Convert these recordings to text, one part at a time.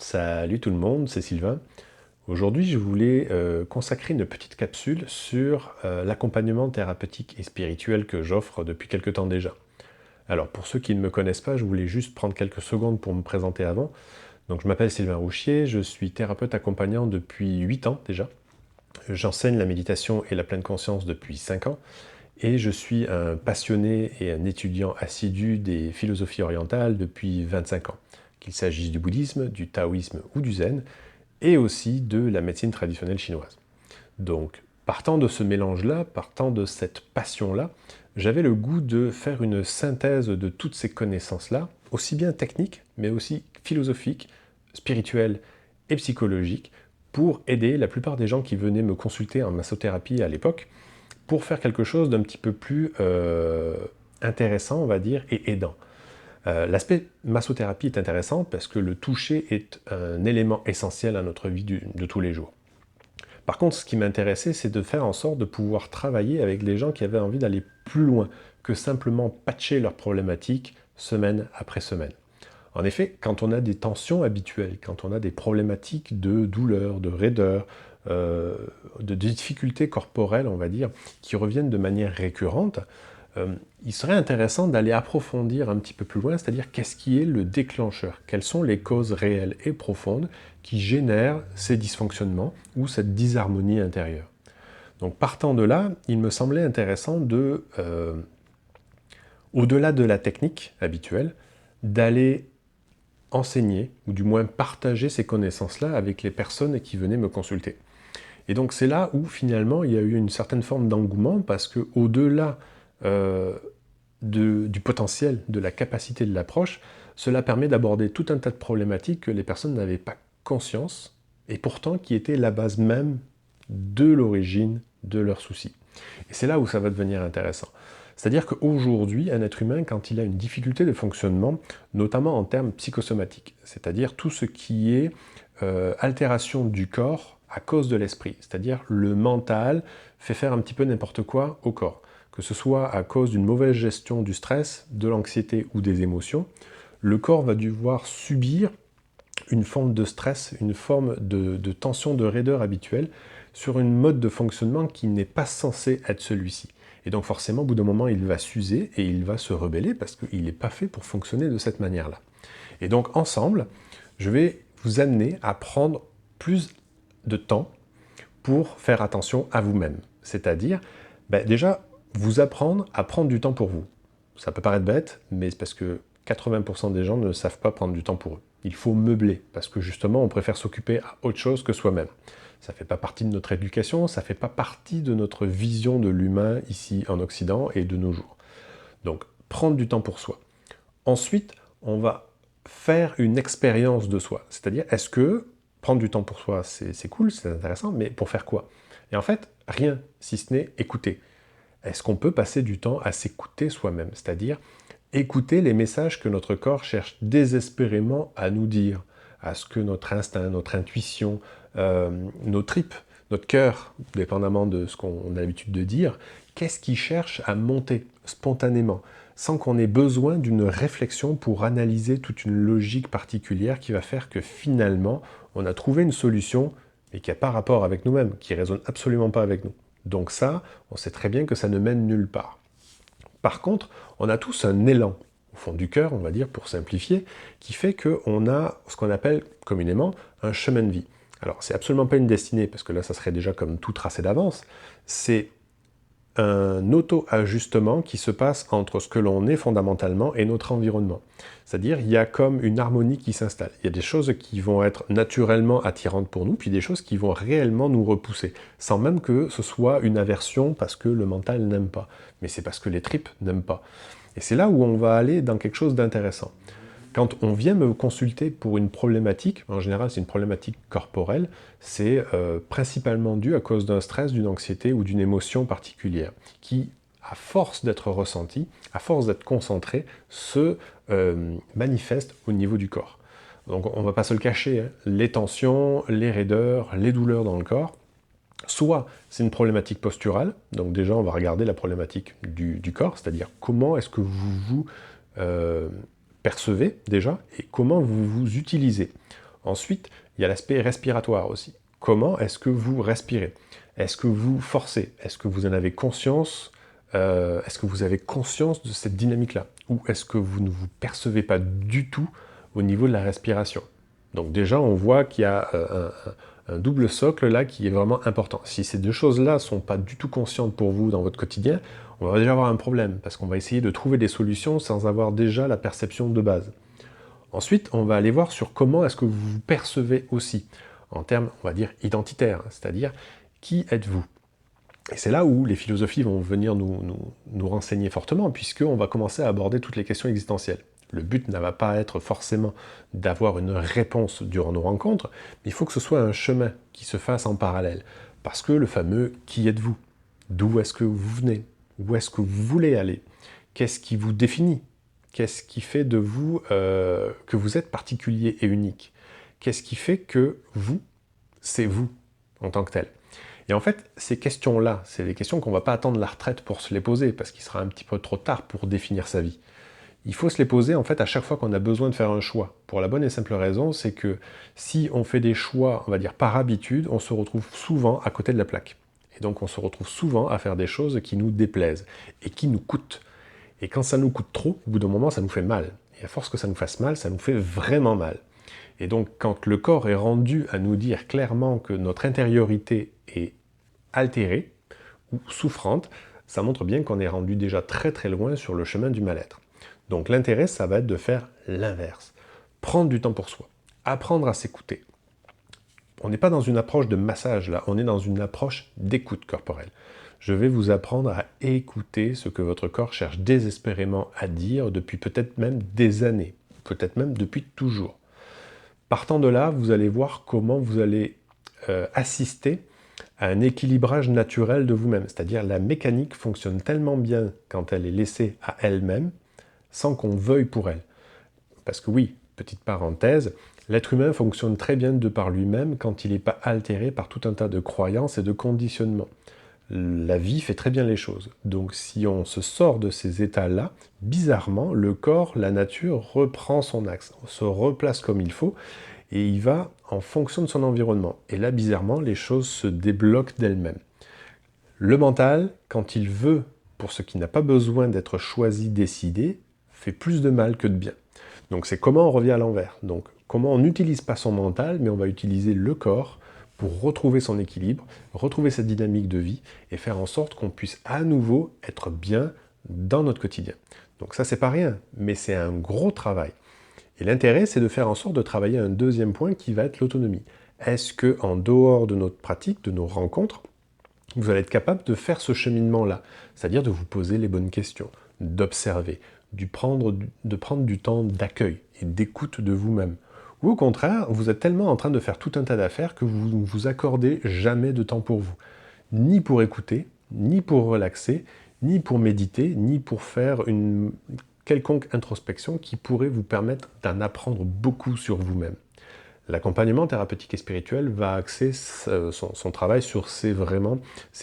Salut tout le monde, c'est Sylvain. Aujourd'hui, je voulais consacrer une petite capsule sur l'accompagnement thérapeutique et spirituel que j'offre depuis quelque temps déjà. Alors, pour ceux qui ne me connaissent pas, je voulais juste prendre quelques secondes pour me présenter avant. Donc, je m'appelle Sylvain Rouchier, je suis thérapeute accompagnant depuis 8 ans déjà. J'enseigne la méditation et la pleine conscience depuis 5 ans. Et je suis un passionné et un étudiant assidu des philosophies orientales depuis 25 ans, qu'il s'agisse du bouddhisme, du taoïsme ou du zen, et aussi de la médecine traditionnelle chinoise. Donc, partant de ce mélange-là, partant de cette passion-là, j'avais le goût de faire une synthèse de toutes ces connaissances-là, aussi bien techniques, mais aussi philosophiques, spirituelles et psychologiques, pour aider la plupart des gens qui venaient me consulter en massothérapie à l'époque, pour faire quelque chose d'un petit peu plus intéressant, on va dire, et aidant. L'aspect massothérapie est intéressant parce que le toucher est un élément essentiel à notre vie de tous les jours. Par contre, ce qui m'intéressait, c'est de faire en sorte de pouvoir travailler avec les gens qui avaient envie d'aller plus loin que simplement patcher leurs problématiques semaine après semaine. En effet, quand on a des tensions habituelles, quand on a des problématiques de douleur, de raideur, de difficultés corporelles, on va dire, qui reviennent de manière récurrente, il serait intéressant d'aller approfondir un petit peu plus loin, c'est-à-dire qu'est-ce qui est le déclencheur, quelles sont les causes réelles et profondes qui génèrent ces dysfonctionnements ou cette disharmonie intérieure. Donc partant de là, il me semblait intéressant de, au-delà de la technique habituelle, d'aller enseigner, ou du moins partager ces connaissances-là avec les personnes qui venaient me consulter. Et donc c'est là où finalement il y a eu une certaine forme d'engouement, parce que au-delà du potentiel, de la capacité de l'approche, cela permet d'aborder tout un tas de problématiques que les personnes n'avaient pas conscience, et pourtant qui étaient la base même de l'origine de leurs soucis. Et c'est là où ça va devenir intéressant. C'est-à-dire qu'aujourd'hui, un être humain, quand il a une difficulté de fonctionnement, notamment en termes psychosomatiques, c'est-à-dire tout ce qui est altération du corps à cause de l'esprit, c'est-à-dire le mental fait faire un petit peu n'importe quoi au corps, que ce soit à cause d'une mauvaise gestion du stress, de l'anxiété ou des émotions, le corps va devoir subir une forme de stress, une forme de tension, de raideur habituelle sur une mode de fonctionnement qui n'est pas censé être celui-ci. Et donc forcément, au bout d'un moment, il va s'user et il va se rebeller parce qu'il n'est pas fait pour fonctionner de cette manière-là. Et donc ensemble, je vais vous amener à prendre plus de temps pour faire attention à vous-même. C'est-à-dire, déjà, vous apprendre à prendre du temps pour vous. Ça peut paraître bête, mais c'est parce que 80% des gens ne savent pas prendre du temps pour eux. Il faut meubler, parce que justement, on préfère s'occuper à autre chose que soi-même. Ça ne fait pas partie de notre éducation, ça ne fait pas partie de notre vision de l'humain ici en Occident et de nos jours. Donc, prendre du temps pour soi. Ensuite, on va faire une expérience de soi. C'est-à-dire, est-ce que prendre du temps pour soi, c'est cool, c'est intéressant, mais pour faire quoi? Et en fait, rien, si ce n'est écouter. Est-ce qu'on peut passer du temps à s'écouter soi-même? C'est-à-dire, écouter les messages que notre corps cherche désespérément à nous dire, à ce que notre instinct, notre intuition, nos tripes, notre cœur, dépendamment de ce qu'on a l'habitude de dire, qu'est-ce qui cherche à monter spontanément, sans qu'on ait besoin d'une réflexion pour analyser toute une logique particulière qui va faire que finalement, on a trouvé une solution, mais qui n'a pas rapport avec nous-mêmes, qui ne résonne absolument pas avec nous. Donc ça, on sait très bien que ça ne mène nulle part. Par contre, on a tous un élan, au fond du cœur, on va dire, pour simplifier, qui fait qu'on a ce qu'on appelle communément un chemin de vie. Alors, c'est absolument pas une destinée, parce que là, ça serait déjà comme tout tracé d'avance, c'est un auto-ajustement qui se passe entre ce que l'on est fondamentalement et notre environnement. C'est-à-dire, il y a comme une harmonie qui s'installe. Il y a des choses qui vont être naturellement attirantes pour nous, puis des choses qui vont réellement nous repousser, sans même que ce soit une aversion parce que le mental n'aime pas, mais c'est parce que les tripes n'aiment pas. Et c'est là où on va aller dans quelque chose d'intéressant. Quand on vient me consulter pour une problématique, en général c'est une problématique corporelle, c'est principalement dû à cause d'un stress, d'une anxiété ou d'une émotion particulière, qui, à force d'être ressentie, à force d'être concentrée, se manifeste au niveau du corps. Donc on ne va pas se le cacher, hein, les tensions, les raideurs, les douleurs dans le corps, soit c'est une problématique posturale, donc déjà on va regarder la problématique du corps, c'est-à-dire comment est-ce que vous vous percevez déjà, et comment vous vous utilisez. Ensuite, il y a l'aspect respiratoire aussi. Comment est-ce que vous respirez? Est-ce que vous forcez? Est-ce que vous en avez conscience? Est-ce que vous avez conscience de cette dynamique-là? Ou est-ce que vous ne vous percevez pas du tout au niveau de la respiration? Donc déjà, on voit qu'il y a un double socle là qui est vraiment important. Si ces deux choses-là ne sont pas du tout conscientes pour vous dans votre quotidien, on va déjà avoir un problème, parce qu'on va essayer de trouver des solutions sans avoir déjà la perception de base. Ensuite, on va aller voir sur comment est-ce que vous vous percevez aussi, en termes, on va dire, identitaires, c'est-à-dire, qui êtes-vous? Et c'est là où les philosophies vont venir nous renseigner fortement, puisqu'on va commencer à aborder toutes les questions existentielles. Le but ne va pas être forcément d'avoir une réponse durant nos rencontres, mais il faut que ce soit un chemin qui se fasse en parallèle. Parce que le fameux « qui êtes-vous » D'où est-ce que vous venez? Où est-ce que vous voulez aller? Qu'est-ce qui vous définit? Qu'est-ce qui fait de vous que vous êtes particulier et unique? Qu'est-ce qui fait que vous, c'est vous en tant que tel? Et en fait, ces questions-là, c'est des questions qu'on ne va pas attendre la retraite pour se les poser, parce qu'il sera un petit peu trop tard pour définir sa vie. Il faut se les poser en fait à chaque fois qu'on a besoin de faire un choix. Pour la bonne et simple raison, c'est que si on fait des choix, on va dire par habitude, on se retrouve souvent à côté de la plaque. Et donc on se retrouve souvent à faire des choses qui nous déplaisent et qui nous coûtent. Et quand ça nous coûte trop, au bout d'un moment, ça nous fait mal. Et à force que ça nous fasse mal, ça nous fait vraiment mal. Et donc, quand le corps est rendu à nous dire clairement que notre intériorité est altérée ou souffrante, ça montre bien qu'on est rendu déjà très très loin sur le chemin du mal-être. Donc l'intérêt, ça va être de faire l'inverse. Prendre du temps pour soi. Apprendre à s'écouter. On n'est pas dans une approche de massage là, on est dans une approche d'écoute corporelle. Je vais vous apprendre à écouter ce que votre corps cherche désespérément à dire depuis peut-être même des années, peut-être même depuis toujours. Partant de là, vous allez voir comment vous allez assister à un équilibrage naturel de vous-même. C'est-à-dire la mécanique fonctionne tellement bien quand elle est laissée à elle-même, sans qu'on veuille pour elle. Parce que oui, petite parenthèse, l'être humain fonctionne très bien de par lui-même quand il n'est pas altéré par tout un tas de croyances et de conditionnements. La vie fait très bien les choses. Donc si on se sort de ces états-là, bizarrement, le corps, la nature reprend son axe, se replace comme il faut, et il va en fonction de son environnement. Et là, bizarrement, les choses se débloquent d'elles-mêmes. Le mental, quand il veut, pour ce qui n'a pas besoin d'être choisi, décidé, fait plus de mal que de bien. Donc c'est comment on revient à l'envers. Donc comment on n'utilise pas son mental, mais on va utiliser le corps pour retrouver son équilibre, retrouver cette dynamique de vie et faire en sorte qu'on puisse à nouveau être bien dans notre quotidien. Donc ça, c'est pas rien, mais c'est un gros travail. Et l'intérêt, c'est de faire en sorte de travailler un deuxième point qui va être l'autonomie. Est-ce que, en dehors de notre pratique, de nos rencontres, vous allez être capable de faire ce cheminement-là, c'est-à-dire de vous poser les bonnes questions, d'observer, de prendre du temps d'accueil et d'écoute de vous-même. Ou au contraire, vous êtes tellement en train de faire tout un tas d'affaires que vous ne vous accordez jamais de temps pour vous. Ni pour écouter, ni pour relaxer, ni pour méditer, ni pour faire une quelconque introspection qui pourrait vous permettre d'en apprendre beaucoup sur vous-même. L'accompagnement thérapeutique et spirituel va axer son travail sur ces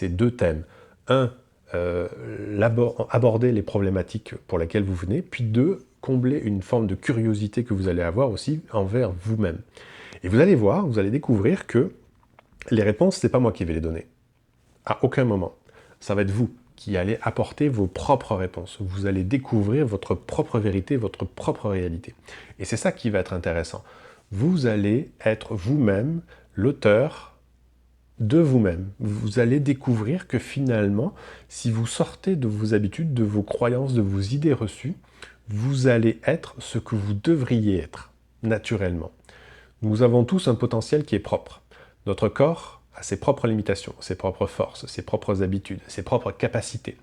deux thèmes. Un, aborder les problématiques pour lesquelles vous venez, puis deux, combler une forme de curiosité que vous allez avoir aussi envers vous-même. Et vous allez voir, vous allez découvrir que les réponses, c'est pas moi qui vais les donner. À aucun moment. Ça va être vous qui allez apporter vos propres réponses. Vous allez découvrir votre propre vérité, votre propre réalité. Et c'est ça qui va être intéressant. Vous allez être vous-même l'auteur de vous-même. Vous allez découvrir que finalement, si vous sortez de vos habitudes, de vos croyances, de vos idées reçues, vous allez être ce que vous devriez être, naturellement. Nous avons tous un potentiel qui est propre. Notre corps a ses propres limitations, ses propres forces, ses propres habitudes, ses propres capacités.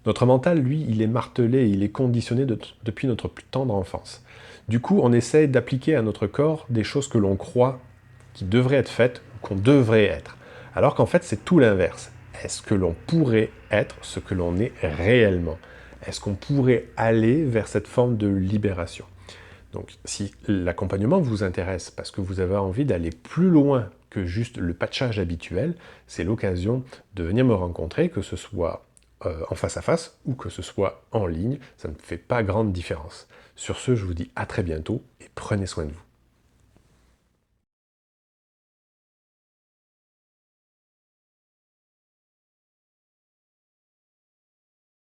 Notre mental, lui, il est martelé, il est conditionné depuis notre plus tendre enfance. Du coup, on essaye d'appliquer à notre corps des choses que l'on croit qui devraient être faites, qu'on devrait être. Alors qu'en fait, c'est tout l'inverse. Est-ce que l'on pourrait être ce que l'on est réellement? Est-ce qu'on pourrait aller vers cette forme de libération? Donc, si l'accompagnement vous intéresse parce que vous avez envie d'aller plus loin que juste le patchage habituel, c'est l'occasion de venir me rencontrer, que ce soit en face à face ou que ce soit en ligne, ça ne fait pas grande différence. Sur ce, je vous dis à très bientôt et prenez soin de vous.